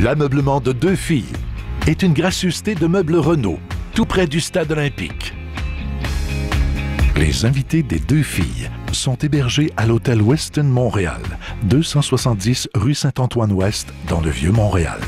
L'ameublement de deux filles est une gracieuseté de meubles Renault, tout près du stade olympique. Les invités des deux filles sont hébergés à l'hôtel Westin Montréal, 270 rue Saint-Antoine-Ouest, dans le Vieux-Montréal.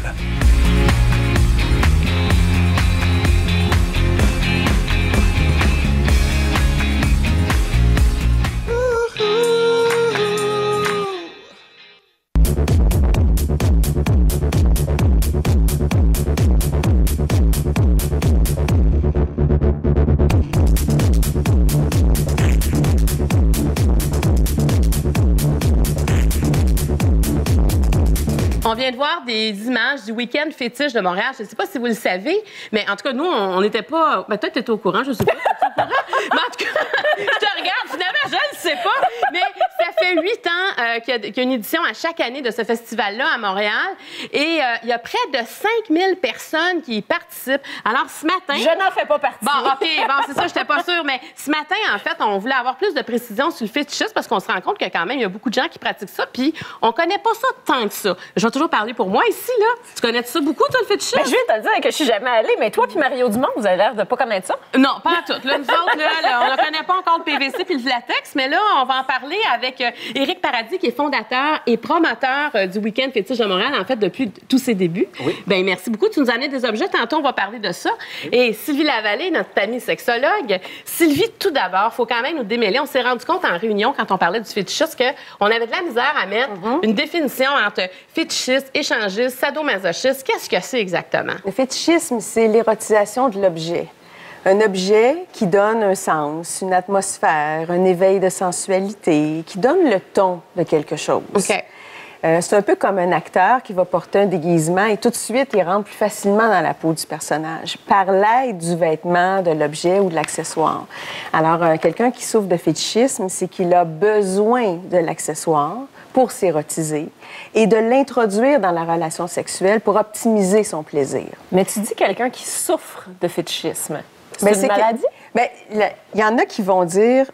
On vient de voir des images du week-end fétiche de Montréal. Je ne sais pas si vous le savez, mais en tout cas, nous, on n'était pas... Ben, toi, tu étais au courant, je ne sais pas. Mais en tout cas, je te regarde, finalement, je ne sais pas. Mais ça fait 8 ans qu'il y a une édition à chaque année de ce festival-là à Montréal. Et il y a près de 5000 personnes qui y participent. Alors, ce matin... Je n'en fais pas partie. Bon, OK, bon, c'est ça, je n'étais pas sûre. Mais ce matin, en fait, on voulait avoir plus de précision sur le fétichisme parce qu'on se rend compte que quand même, il y a beaucoup de gens qui pratiquent ça. Puis, on ne connaît pas ça tant que ça. Je vais toujours parler pour moi ici, là. Tu connais ça beaucoup, toi, le fétichisme? Ben, je vais te dire que je suis jamais allée, mais toi puis Mario Dumont, vous avez l'air de pas connaître ça. Non, pas à tout. Là, nous autres, là, on ne connaît pas encore le PVC puis le latex, mais là, on va en parler avec Éric Paradis, qui est fondateur et promoteur du Week-end fétiche de Montréal, en fait, depuis tous ses débuts. Oui. Bien, merci beaucoup. Tu nous as amené des objets. Tantôt, on va parler de ça. Oui. Et Sylvie Lavallée, notre amie sexologue. Sylvie, tout d'abord, il faut quand même nous démêler. On s'est rendu compte en réunion, quand on parlait du fétichisme, qu'on avait de la misère à mettre une définition entre fétichiste, échangiste, sadomasochiste. Qu'est-ce que c'est exactement? Le fétichisme, c'est l'érotisation de l'objet. Un objet qui donne un sens, une atmosphère, un éveil de sensualité, qui donne le ton de quelque chose. OK. C'est un peu comme un acteur qui va porter un déguisement et tout de suite, il rentre plus facilement dans la peau du personnage par l'aide du vêtement, de l'objet ou de l'accessoire. Alors, quelqu'un qui souffre de fétichisme, c'est qu'il a besoin de l'accessoire pour s'érotiser et de l'introduire dans la relation sexuelle pour optimiser son plaisir. Mais tu dis quelqu'un qui souffre de fétichisme. C'est une maladie? Il y en a qui vont dire...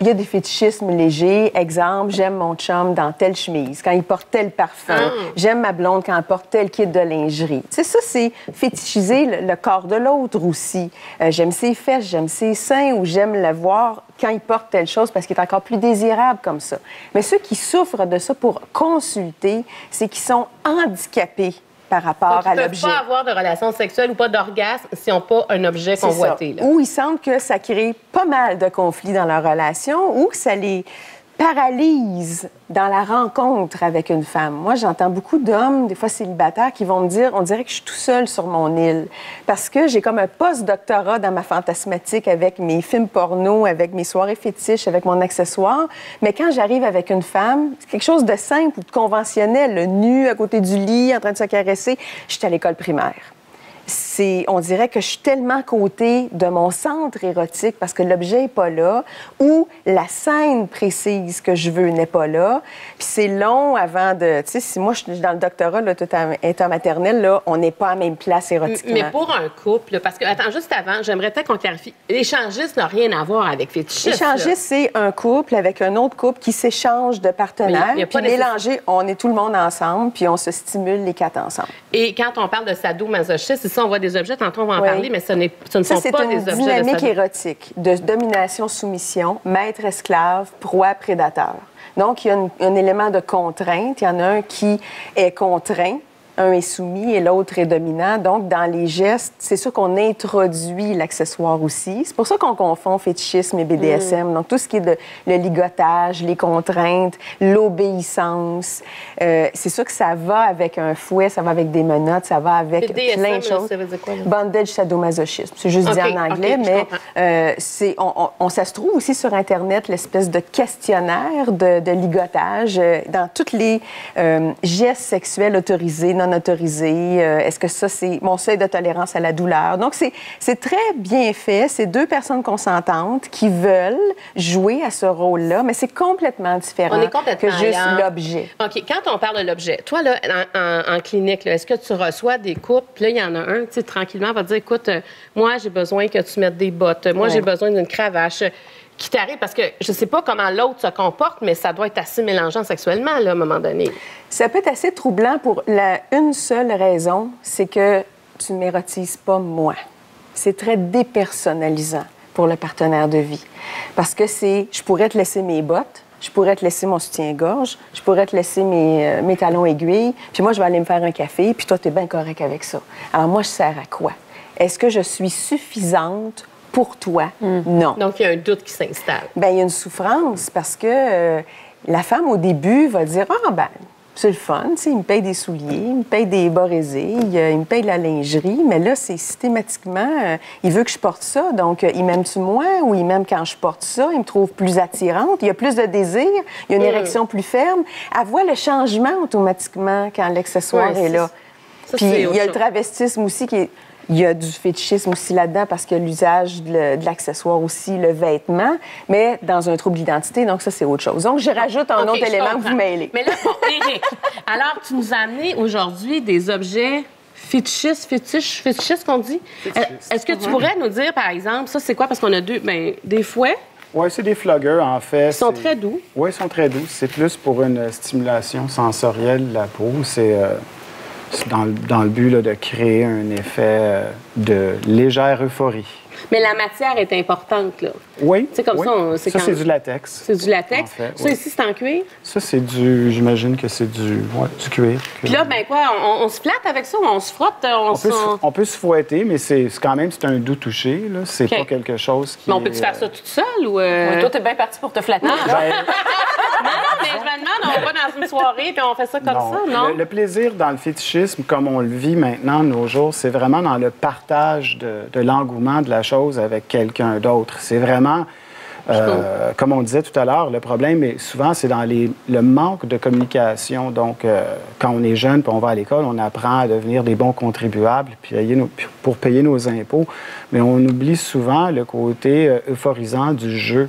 Il y a des fétichismes légers. Exemple, j'aime mon chum dans telle chemise, quand il porte tel parfum. J'aime ma blonde quand elle porte tel kit de lingerie. Tu sais, ça, c'est fétichiser le corps de l'autre aussi. J'aime ses fesses, j'aime ses seins, ou j'aime le voir quand il porte telle chose parce qu'il est encore plus désirable comme ça. Mais ceux qui souffrent de ça pour consulter, c'est qu'ils sont handicapés par rapport à l'objet. Ils ne peuvent pas avoir de relations sexuelles ou pas d'orgasme s'ils n'ont pas un objet convoité. Ou ils sentent que ça crée pas mal de conflits dans leur relation ou que ça les paralyse dans la rencontre avec une femme. Moi, j'entends beaucoup d'hommes, des fois célibataires, qui vont me dire, on dirait que je suis tout seul sur mon île parce que j'ai comme un post-doctorat dans ma fantasmatique avec mes films porno, avec mes soirées fétiches, avec mon accessoire. Mais quand j'arrive avec une femme, c'est quelque chose de simple ou de conventionnel, le nu à côté du lit, en train de se caresser. Je suis à l'école primaire. On dirait que je suis tellement à côté de mon centre érotique parce que l'objet n'est pas là ou la scène précise que je veux n'est pas là. Puis c'est long avant de... Tu sais, si moi, je suis dans le doctorat, là, tout étant maternelle, là, on n'est pas à la même place érotiquement. Mais pour un couple, parce que, attends, juste avant, j'aimerais peut-être qu'on clarifie. L'échangiste n'a rien à voir avec fétichisme. L'échangiste, c'est un couple avec un autre couple qui s'échange de partenaires. Puis mélangé, on est tout le monde ensemble, puis on se stimule les quatre ensemble. Et quand on parle de sadomasochisme, c'est ça, on voit des objets, tantôt on va en parler, mais ce ne sont pas des objets de c'est une dynamique érotique de domination-soumission, maître-esclave, proie-prédateur. Donc, il y a un élément de contrainte. Il y en a un qui est contraint, un est soumis et l'autre est dominant. Donc, dans les gestes, c'est sûr qu'on introduit l'accessoire aussi. C'est pour ça qu'on confond fétichisme et BDSM. Donc, tout ce qui est le ligotage, les contraintes, l'obéissance, c'est sûr que ça va avec un fouet, ça va avec des menottes, ça va avec BDSM, plein de choses. Ça veut dire quoi, là? Bondage sadomasochisme. C'est juste dit en anglais, mais ça se trouve aussi sur Internet, l'espèce de questionnaire de ligotage dans tous les gestes sexuels autorisés, non autorisés. Est-ce que ça, c'est mon seuil de tolérance à la douleur? Donc, c'est très bien fait. C'est deux personnes consentantes qui veulent jouer à ce rôle-là, mais c'est complètement différent que juste l'objet. OK. Quand on parle de l'objet, toi, là, en clinique, est-ce que tu reçois des couples? Puis là, il y en a un, tu sais, tranquillement, va te dire, écoute, moi, j'ai besoin que tu mettes des bottes. Moi, j'ai besoin d'une cravache. qui t'arrive? Parce que je sais pas comment l'autre se comporte, mais ça doit être assez mélangeant sexuellement, là, à un moment donné. Ça peut être assez troublant pour une seule raison, c'est que tu ne m'érotises pas moi. C'est très dépersonnalisant pour le partenaire de vie. Parce que je pourrais te laisser mes bottes, je pourrais te laisser mon soutien-gorge, je pourrais te laisser mes talons aiguilles, puis moi, je vais aller me faire un café, puis toi, tu es bien correct avec ça. Alors moi, je sers à quoi? Est-ce que je suis suffisante pour toi? Non. Donc, il y a un doute qui s'installe. Bien, il y a une souffrance parce que la femme, au début, va dire « Ah, ben c'est le fun, tu sais, il me paye des souliers, il me paye des bas résés, il me paye de la lingerie, mais là, c'est systématiquement, il veut que je porte ça, donc il m'aime-tu moins ou il m'aime quand je porte ça, il me trouve plus attirante, il y a plus de désir, il y a une érection plus ferme. Elle voit le changement automatiquement quand l'accessoire est là. Ça, puis il y a le travestisme aussi qui est... Il y a du fétichisme aussi là-dedans parce qu'il y a l'usage de l'accessoire aussi, le vêtement, mais dans un trouble d'identité, donc ça, c'est autre chose. Donc, je rajoute un autre élément que vous mêlez. Mais là, bon, Éric, alors, tu nous as amené aujourd'hui des objets fétichistes qu'on dit. Est-ce que tu pourrais nous dire, par exemple, ça, c'est quoi? Parce qu'on a des fouets. Oui, c'est des floggers, en fait. Ils sont très doux. Oui, ils sont très doux. C'est plus pour une stimulation sensorielle de la peau. C'est dans le but là, de créer un effet de légère euphorie. Mais la matière est importante, là. Oui. C'est comme oui. ça. C'est du latex. C'est du latex. En fait, ça, ici, c'est en cuir. Ça, c'est j'imagine que c'est du cuir. Puis là, ben quoi, on se flatte avec ça ou on se frotte? On peut se fouetter, mais c'est quand même un doux toucher. Là. C'est pas quelque chose qui. Mais on peut-tu faire ça toute seule ou. Oui, toi, t'es bien parti pour te flatter. Non, mais je me demande, on va dans une soirée puis on fait ça comme ça, non? Le plaisir dans le fétichisme, comme on le vit maintenant de nos jours, c'est vraiment dans le partage de l'engouement de la chose avec quelqu'un d'autre. C'est vraiment, comme on disait tout à l'heure, le problème, souvent, c'est dans le manque de communication. Donc, quand on est jeune puis on va à l'école, on apprend à devenir des bons contribuables pour payer nos impôts. Mais on oublie souvent le côté euphorisant du jeu.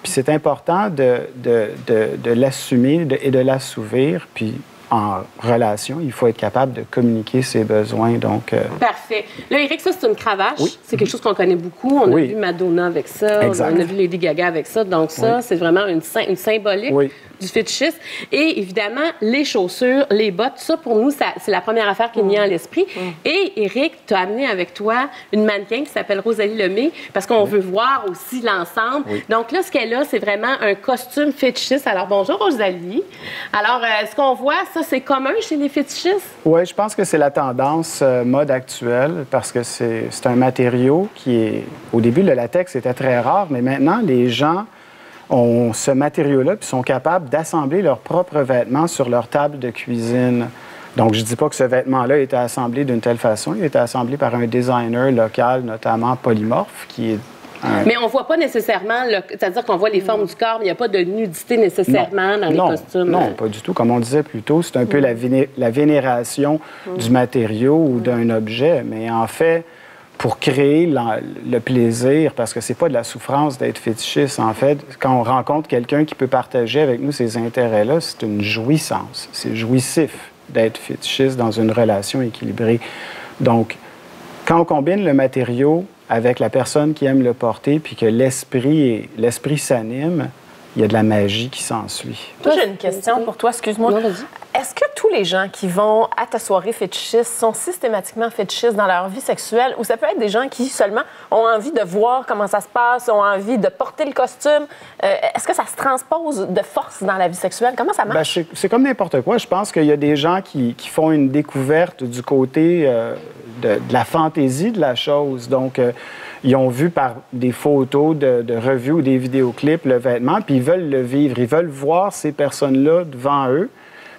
Puis c'est important de l'assumer et de l'assouvir. Puis en relation, il faut être capable de communiquer ses besoins. Donc, Parfait. Là, Éric, ça, c'est une cravache. Oui. C'est quelque chose qu'on connaît beaucoup. On a vu Madonna avec ça. Exact. On a vu Lady Gaga avec ça. Donc ça, c'est vraiment une symbolique du fétichisme. Et évidemment, les chaussures, les bottes, ça, pour nous, c'est la première affaire qui me vient à l'esprit. Et Éric, tu as amené avec toi une mannequin qui s'appelle Rosalie Lemay parce qu'on veut voir aussi l'ensemble. Donc là, ce qu'elle a, c'est vraiment un costume fétichiste. Alors, bonjour, Rosalie. Alors, est-ce qu'on voit ça, c'est commun chez les fétichistes? Oui, je pense que c'est la tendance mode actuelle parce que c'est un matériau qui est... Au début, le latex était très rare, mais maintenant, les gens ont ce matériau-là puis sont capables d'assembler leurs propres vêtements sur leur table de cuisine. Donc, je ne dis pas que ce vêtement-là était assemblé d'une telle façon. Il a été assemblé par un designer local, notamment Polymorphe, qui est... Mais on ne voit pas nécessairement, c'est-à-dire qu'on voit les formes du corps, mais il n'y a pas de nudité nécessairement dans les costumes. Non, pas du tout. Comme on disait plus tôt, c'est un peu la vénération du matériau ou d'un objet. Mais en fait, pour créer le plaisir, parce que c'est pas de la souffrance d'être fétichiste, en fait, quand on rencontre quelqu'un qui peut partager avec nous ces intérêts-là, c'est une jouissance. C'est jouissif d'être fétichiste dans une relation équilibrée. Donc, quand on combine le matériau avec la personne qui aime le porter, puis que l'esprit s'anime, il y a de la magie qui s'ensuit. Toi, j'ai une question pour toi, excuse-moi. Est-ce que tous les gens qui vont à ta soirée fétichiste sont systématiquement fétichistes dans leur vie sexuelle ou ça peut être des gens qui seulement ont envie de voir comment ça se passe, ont envie de porter le costume? Est-ce que ça se transpose de force dans la vie sexuelle? Comment ça marche? Bien, c'est comme n'importe quoi. Je pense qu'il y a des gens qui font une découverte du côté de la fantaisie de la chose. Donc, ils ont vu par des photos de revues ou des vidéoclips le vêtement, puis ils veulent le vivre. Ils veulent voir ces personnes-là devant eux.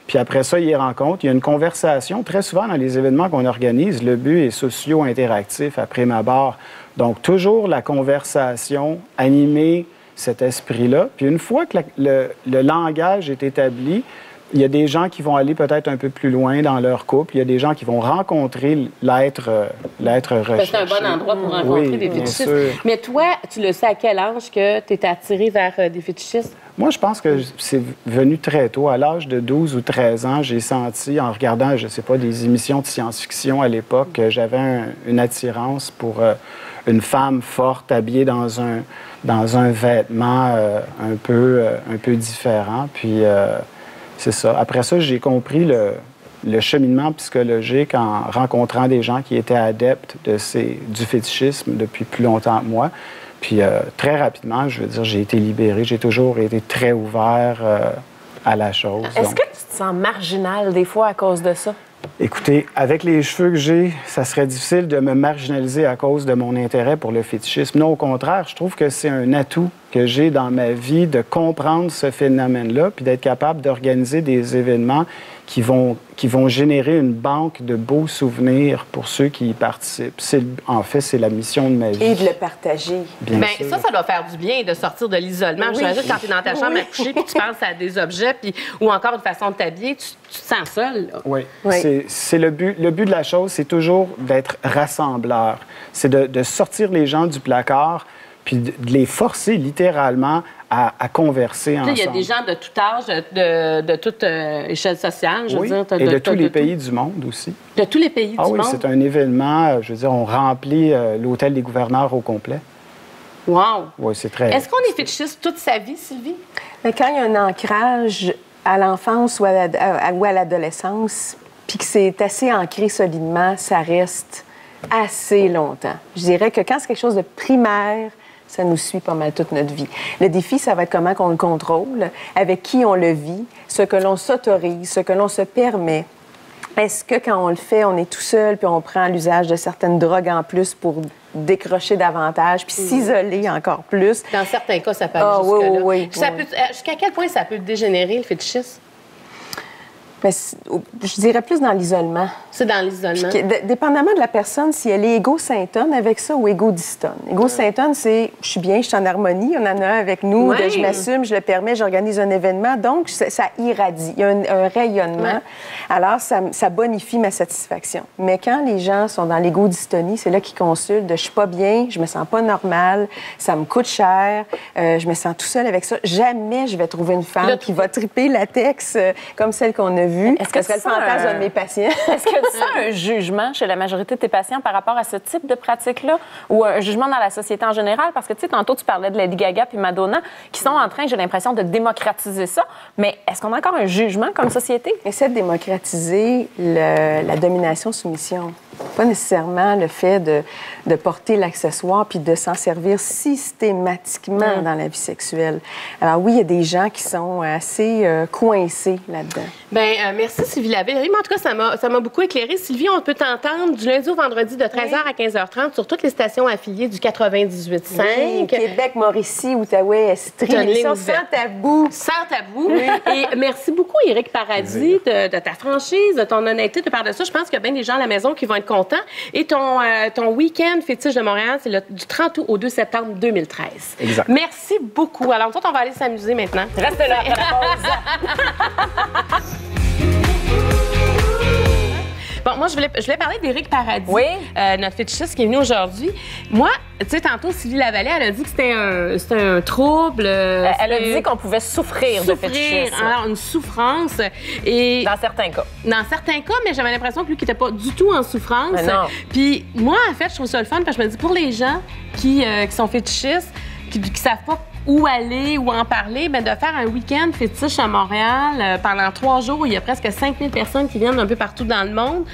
Puis après ça, ils les rencontrent. Il y a une conversation. Très souvent, dans les événements qu'on organise, le but est socio-interactif à prime abord. Donc, toujours la conversation, animer cet esprit-là. Puis une fois que le langage est établi, il y a des gens qui vont aller peut-être un peu plus loin dans leur couple. Il y a des gens qui vont rencontrer l'être recherché. C'est un bon endroit pour rencontrer des fétichistes. Sûr. Mais toi, tu le sais à quel âge que tu étais attiré vers des fétichistes? Moi, je pense que c'est venu très tôt. À l'âge de 12 ou 13 ans, j'ai senti, en regardant, je ne sais pas, des émissions de science-fiction à l'époque, que j'avais une attirance pour une femme forte habillée dans un vêtement un peu différent. Puis, c'est ça. Après ça, j'ai compris le cheminement psychologique en rencontrant des gens qui étaient adeptes du fétichisme depuis plus longtemps que moi. Puis très rapidement, je veux dire, j'ai été libéré. J'ai toujours été très ouvert à la chose. Est-ce que tu te sens marginal des fois à cause de ça? Écoutez, avec les cheveux que j'ai, ça serait difficile de me marginaliser à cause de mon intérêt pour le fétichisme. Non, au contraire, je trouve que c'est un atout que j'ai dans ma vie de comprendre ce phénomène-là, puis d'être capable d'organiser des événements qui vont générer une banque de beaux souvenirs pour ceux qui y participent. En fait, c'est la mission de ma vie. Et de le partager. Bien sûr. Ça doit faire du bien de sortir de l'isolement. Oui. J'imagine quand tu es dans ta chambre à coucher puis tu penses à des objets ou encore une façon de t'habiller, tu te sens seul. Là. Oui. C'est le but. Le but de la chose, c'est toujours d'être rassembleur. C'est de sortir les gens du placard puis de les forcer littéralement à converser ensemble. Il y a des gens de tout âge, de toute échelle sociale, je veux dire. Et de tous les pays du monde aussi. De tous les pays du monde? Ah oui, c'est un événement, je veux dire, on remplit l'hôtel des gouverneurs au complet. Wow! Oui, c'est très... Est-ce qu'on est fétichiste toute sa vie, Sylvie? Mais quand il y a un ancrage à l'enfance ou à l'adolescence, puis que c'est assez ancré solidement, ça reste assez longtemps. Je dirais que quand c'est quelque chose de primaire, ça nous suit pas mal toute notre vie. Le défi, ça va être comment qu'on le contrôle, avec qui on le vit, ce que l'on s'autorise, ce que l'on se permet. Est-ce que quand on le fait, on est tout seul, puis on prend l'usage de certaines drogues en plus pour décrocher davantage, puis s'isoler encore plus? Dans certains cas, ça peut aller jusque-là. Oui. Jusqu'à quel point ça peut dégénérer, le fétichisme? Mais je dirais plus dans l'isolement. C'est dans l'isolement. Dépendamment de la personne, si elle est égo-syntone avec ça ou égo-dystone. Égo-syntone, c'est je suis bien, je suis en harmonie, on en a un avec nous, je m'assume, je le permets, j'organise un événement, donc ça irradie. Il y a un rayonnement. Ouais. Alors, ça bonifie ma satisfaction. Mais quand les gens sont dans l'égo-dystonie, c'est là qu'ils consultent de je suis pas bien, je me sens pas normale, ça me coûte cher, je me sens tout seul avec ça. Jamais je vais trouver une femme qui va triper latex comme celle qu'on a vue. Est-ce que c'est le fantasme de mes patients? Est-ce que tu sens un jugement chez la majorité de tes patients par rapport à ce type de pratique-là ou un jugement dans la société en général? Parce que, tu sais, tantôt, tu parlais de Lady Gaga puis Madonna qui sont en train, j'ai l'impression, de démocratiser ça. Mais est-ce qu'on a encore un jugement comme société? Essaie de démocratiser la domination-soumission. Pas nécessairement le fait de porter l'accessoire puis de s'en servir systématiquement dans la vie sexuelle. Alors oui, il y a des gens qui sont assez coincés là-dedans. Bien, merci Sylvie Laveille. En tout cas, ça m'a beaucoup éclairé. Sylvie, on peut t'entendre du lundi au vendredi de 13h à 15h30 sur toutes les stations affiliées du 98.5. Oui, Québec, Mauricie, Outaouais, Estrie. L'émission sans tabou. Sans tabou. Oui. Et merci beaucoup, Éric Paradis, de ta franchise, de ton honnêteté. De parler de ça, je pense qu'il y a bien des gens à la maison qui vont être contents. Et ton week-end fétiche de Montréal, c'est du 30 août au 2 septembre 2013. Exact. Merci beaucoup. Alors, nous autres, on va aller s'amuser maintenant. Restez là après la pause. Bon, moi, je voulais parler d'Éric Paradis, notre fétichiste qui est venu aujourd'hui. Moi, tu sais, tantôt, Sylvie Lavallée, elle a dit que c'était un trouble. Elle a dit qu'on pouvait souffrir de fétichisme. Alors, une souffrance. Et dans certains cas. Dans certains cas, mais j'avais l'impression que lui, qui n'était pas du tout en souffrance. Mais non. Puis moi, en fait, je trouve ça le fun parce que je me dis, pour les gens qui sont fétichistes, qui ne savent pas où aller ou en parler, bien, de faire un week-end fétiche à Montréal pendant 3 jours où il y a presque 5000 personnes qui viennent un peu partout dans le monde.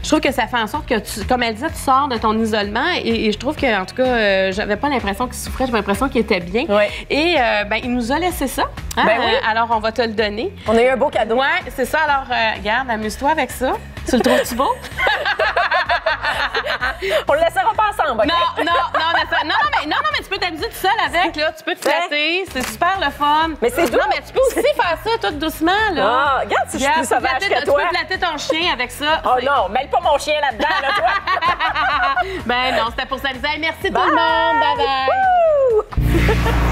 Je trouve que ça fait en sorte que, comme elle disait, tu sors de ton isolement et je trouve que, en tout cas, j'avais pas l'impression qu'il souffrait, j'avais l'impression qu'il était bien. Oui. Et ben, il nous a laissé ça. Hein? Ben oui. Alors, on va te le donner. On a eu un beau cadeau. Oui, c'est ça. Alors, regarde, amuse-toi avec ça. Tu le trouves-tu beau? On le laissera pas ensemble, OK? Non, mais tu peux t'amuser tout seul avec, là. Tu peux te flatter. C'est super le fun. Mais c'est doux. Non, mais tu peux aussi faire ça tout doucement, là. Ah, regarde si je suis plus sauvage que toi. Tu peux flatter ton chien avec ça. Oh non, mêle pas mon chien là-dedans, là, toi. Ben non, c'était pour s'amuser. Merci tout le monde. Bye-bye.